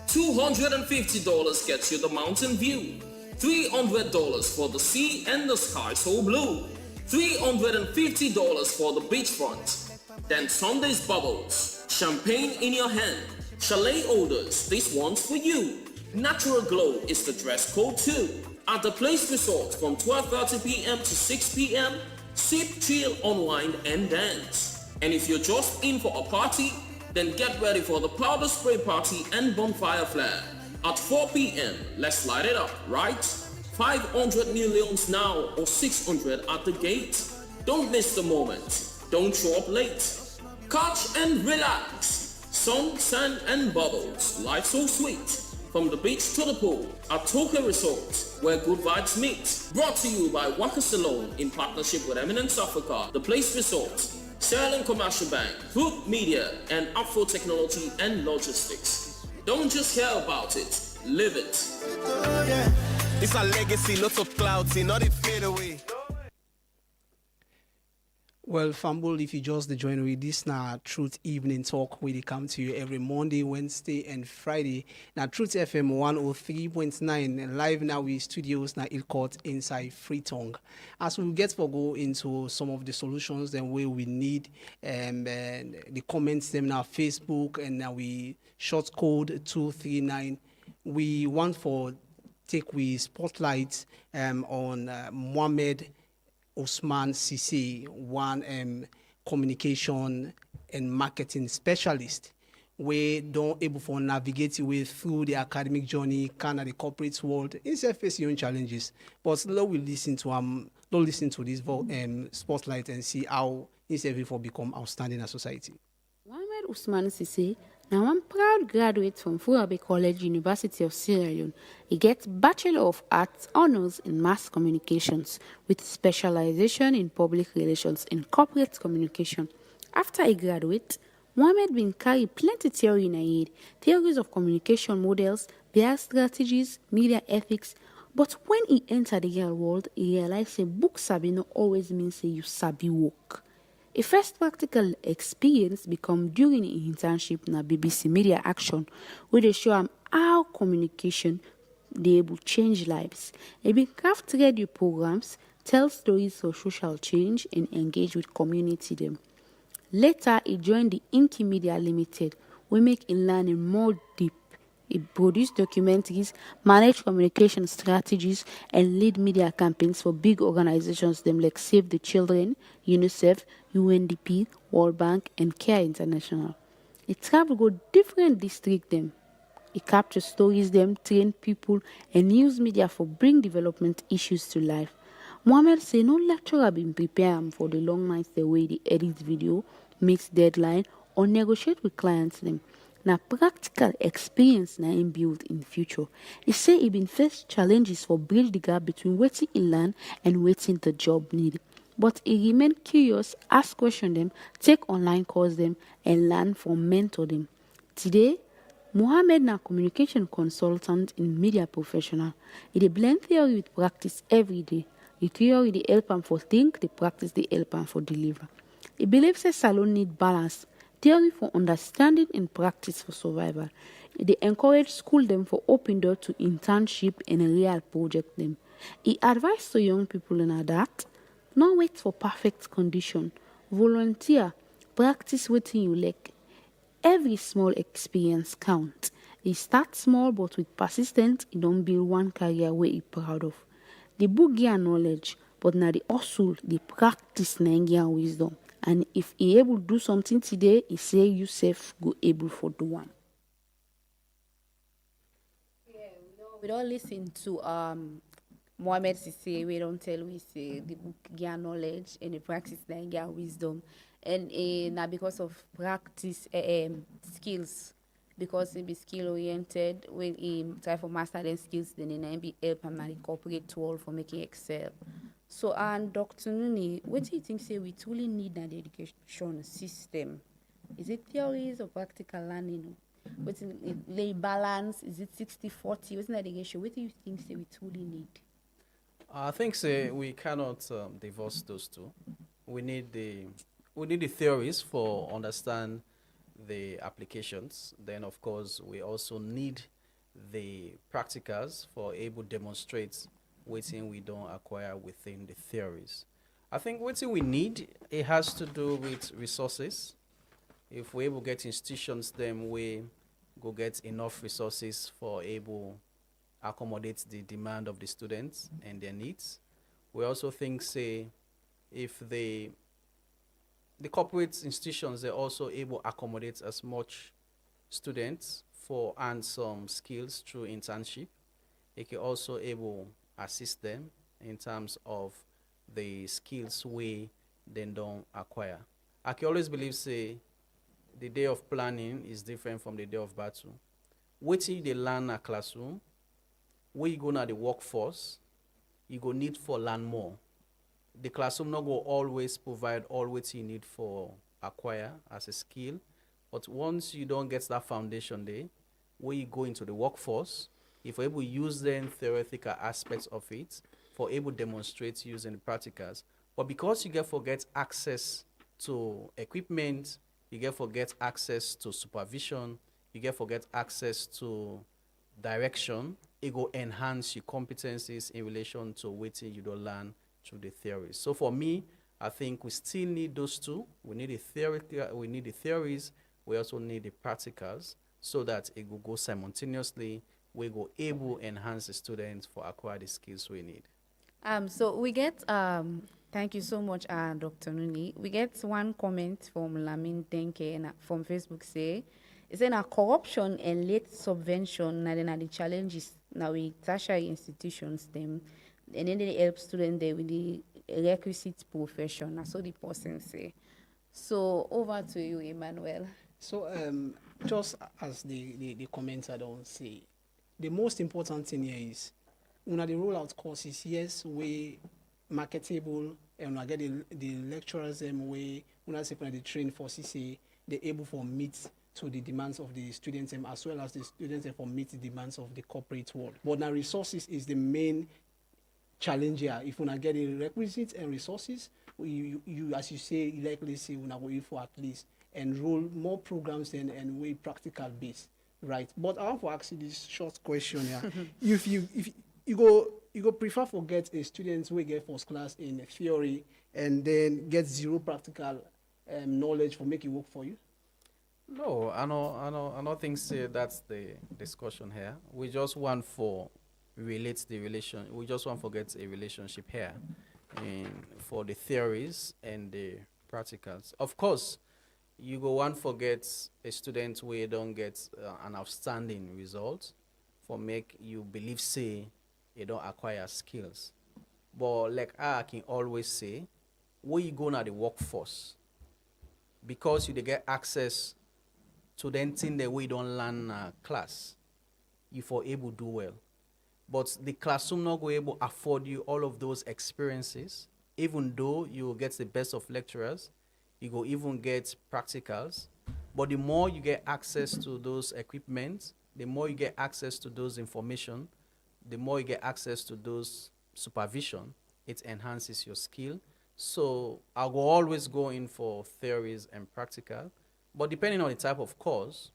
S11: $250 gets you the mountain view. $300 for the sea and the sky so blue. $350 for the beachfront. Then Sunday's bubbles. Champagne in your hand. Chalet orders, this one's for you. Natural glow is the dress code too. At the Place Resort from 12:30 p.m. to 6 p.m., sip, chill, unwind, and dance. And if you're just in for a party, then get ready for the powder spray party and bonfire flare. At 4 p.m., let's light it up, right? 500 millions now or 600 at the gate. Don't miss the moment. Don't show up late. Catch and relax. Sun, sand, and bubbles. Life so sweet. From the beach to the pool at Tokyo Resort, where good vibes meet. Brought to you by Salone in partnership with Eminence Africa, The Place Resort, Salone Commercial Bank, Food Media, and Afro Technology and Logistics. Don't just hear about it, live it.
S12: It's our legacy, lots of clouds, not it fade away.
S3: Well, Fambul, if you just join with this now Truth Evening Talk, where they come to you every Monday, Wednesday, and Friday. Now Truth FM 103.9 live now with studios now Ilcourt inside Freetongue. As we get for go into some of the solutions then where we need and the comments them now Facebook and now we short code 239. We want for take we spotlight on Mohammed Osman Sisi, one communication and marketing specialist, we don't able to navigate with through the academic journey, kind of the corporate world. It's facing own challenges, but let we listen to don't listen to this spotlight and see how it's able to become outstanding in society.
S4: Mohammed Usman Sisi, now I'm proud graduate from Furabe College, University of Sierra Leone. He gets Bachelor of Arts honors in Mass Communications with specialization in public relations and corporate communication. After he graduate, Mohammed been carry plenty theory in a head, theories of communication models, PR strategies, media ethics. But when he entered the real world, he realized a book sabi not always means you sabi work. A first practical experience become during an internship na BBC Media Action, where they show him how communication they able change lives. He been craft radio programs, tell stories of social change, and engage with community them. Later, he joined the Inky Media Limited, we make in learning more deep. He produced documentaries, managed communication strategies, and lead media campaigns for big organizations them like Save the Children, UNICEF, UNDP, World Bank, and Care International. He traveled go different districts them. He captured stories them, train people, and use media for bring development issues to life. Mohammed say no lecturer been prepare him for the long nights the way they edit video, meet deadline, or negotiate with clients them. Now practical experience na him build in future. He say he been face challenges for bridge the gap between waiting he learn and waiting the job need. But he remain curious, ask question them, take online course them, and learn from mentor them. Today, Mohammed na communication consultant in media professional. He dey blend theory with practice every day. The theory dey help him for think, the practice dey help him for deliver. He believes that Salone need balance. Theory for understanding and practice for survival. They encourage school them for open door to internship and a real project them. He advised to young people in that, not wait for perfect condition. Volunteer, practice what you like. Every small experience count. He start small but with persistence, he don't build one career where he proud of. The book get knowledge, but now the hustle, the practice na wisdom. And if he able to do something today, he say you self go able for do one. Yeah, we don't listen to Mohammed Sisi. We don't tell we say the book get knowledge and the practice then get wisdom. And now because of practice skills, because it be skill oriented when him try for master them skills then it be help am na the corporate tool for making excel. So and Dr. Nuni, what do you think say we truly need in the education system? Is it theories or practical learning? What's in lay balance? Is it 60-40? What's in the education? What do you think say we truly need?
S10: I think say we cannot divorce those two. We need the theories for understand the applications. Then of course we also need the practicals for able demonstrate what we don't acquire within the theories. I think what we need, it has to do with resources. If we able get institutions, then we go get enough resources for able accommodate the demand of the students and their needs. We also think, say, if the corporate institutions, they're also able to accommodate as much students for and some skills through internship, it can also able assist them in terms of the skills we then don't acquire. I can always believe, say, the day of planning is different from the day of battle. Waiting they learn a classroom, when you go to the workforce, you go need for learn more. The classroom not go always provide all what you need for acquire as a skill, but once you don't get that foundation there, when you go into the workforce, if you're able to use then theoretical aspects of it, for able to demonstrate using the practicals, but because you get access to equipment, you get access to supervision, you get access to direction, it will enhance your competencies in relation to what you don't learn through the theories. So for me, I think we still need those two. We need the theories, we also need the practicals, so that it will go simultaneously, we go able to enhance the students for acquire the skills we need.
S4: So we get thank you so much, Dr. Nuni. We get one comment from Lamin Denke from Facebook say, it's in a corruption and late subvention now then the challenges now we tertiary institutions them and then they help students there with the requisite profession. That's what the person say. So over to you, Emmanuel.
S3: So just as the commenter don't say, the most important thing here is una the rollout courses, yes, we marketable and una get the lecturers way una say the train for CC they able for meet to the demands of the students as well as the students for meet the demands of the corporate world. But now resources is the main challenge here. If una get the requisites and resources, you as you say, you likely see una go for at least enroll more programs and way practical based. Right. But I want to ask you this short question here. if you go prefer for get a student who get first class in theory and then get zero practical knowledge for make it work for you?
S10: No, I don't think say that's the discussion here. We just want for relate the relation. We just want to get a relationship here, for the theories and the practicals. Of course, you go want forget a student where don't get an outstanding result for make you believe say you don't acquire skills. But like I can always say, when you go now the workforce, because you dey get access to then thing that we don't learn class, you for able do well. But the classroom not go able afford you all of those experiences, even though you will get the best of lecturers, you go even get practicals. But the more you get access to those equipment, the more you get access to those information, the more you get access to those supervision, it enhances your skill. So I will always go in for theories and practical. But depending on the type of course,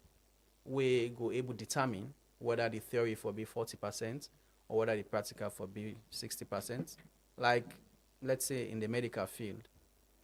S10: we go able to determine whether the theory for be 40% or whether the practical for be 60%. Like, let's say in the medical field,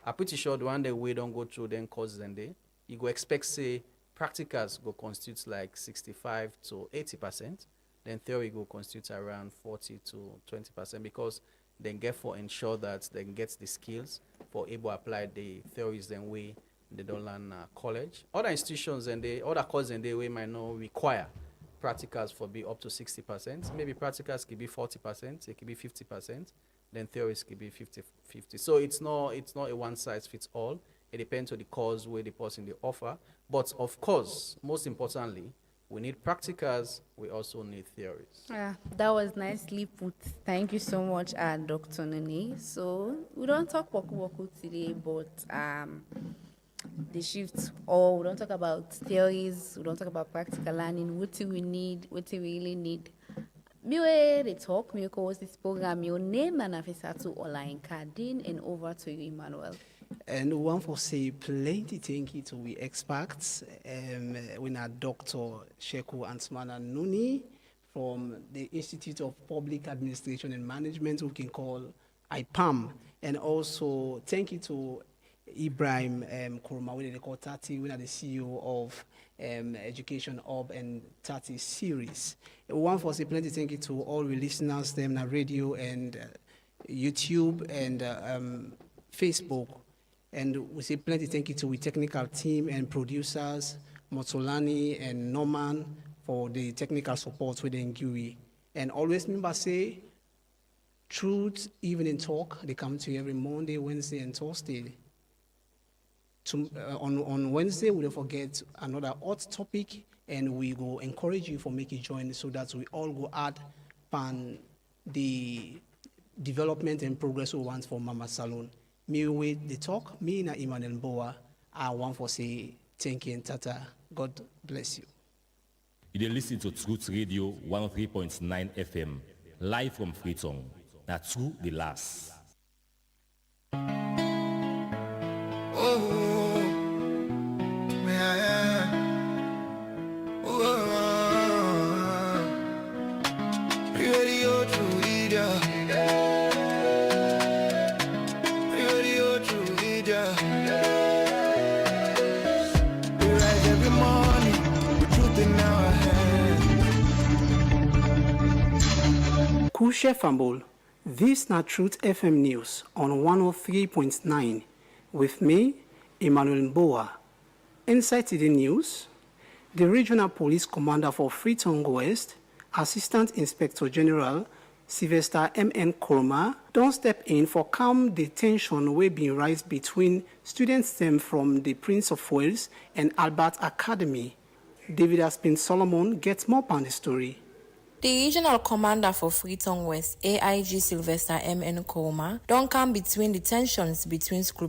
S10: I'm pretty sure the one that we don't go through then courses and they, you go expect say practicals go constitute like 65 to 80%, then theory go constitute around 40 to 20% because then get for ensure that they get the skills for able to apply the theories then we they don't learn college. Other institutions and other courses and they we might not require practicals for be up to 60%. Maybe practicals could be 40%, it could be 50%, then theories could be 50-50. So it's not a one size fits all. It depends on the course where the person they offer. But of course, most importantly, We need practicals, we also need theories.
S4: That was nicely put. Thank you so much, Dr. Nene. So we don't talk waku today, but the shifts, or we don't talk about theories, we don't talk about practical learning. What do we need? What do we really need? Miwe they talk, miwe co-host this program, your name and Afisatu Online Cardin, and over to you, Emmanuel.
S3: And one for say plenty thank you to we experts. We have Dr. Sheku Ansmana Nuni from the Institute of Public Administration and Management, we can call IPAM. And also thank you to Ibrahim Kurma, we call Tati, we are the CEO of Education Hub and Tati series. One for say plenty thank you to all the listeners, them na radio and YouTube and Facebook. And we say plenty thank you to the technical team and producers, Motsolani and Norman, for the technical support with NGUI. And always remember say, Truth Evening Talk, they come to you every Monday, Wednesday, and Thursday. On Wednesday, we don't forget another hot topic, and we go encourage you for making join so that we all go add pan the development and progress we want for Mama Salone. Me with the talk, me na Emmanuel Boa, I want for say thank you and tata. God bless you.
S1: You listen to Truth Radio 103.9 FM, live from Freetown. That's true, the last.
S3: Kushe Fambol, this na Truth FM News on 103.9 with me, Emmanuel Boa. Inside the news, the Regional Police Commander for Freetown West, Assistant Inspector General Sylvester M.N. Kurma, don't step in for calm the tension wey been rise between students them from the Prince of Wales and Albert Academy. David Aspin Solomon gets more on the story.
S13: The regional commander for Freetown West, AIG Sylvester M.N. Kurma, don't come between the tensions between school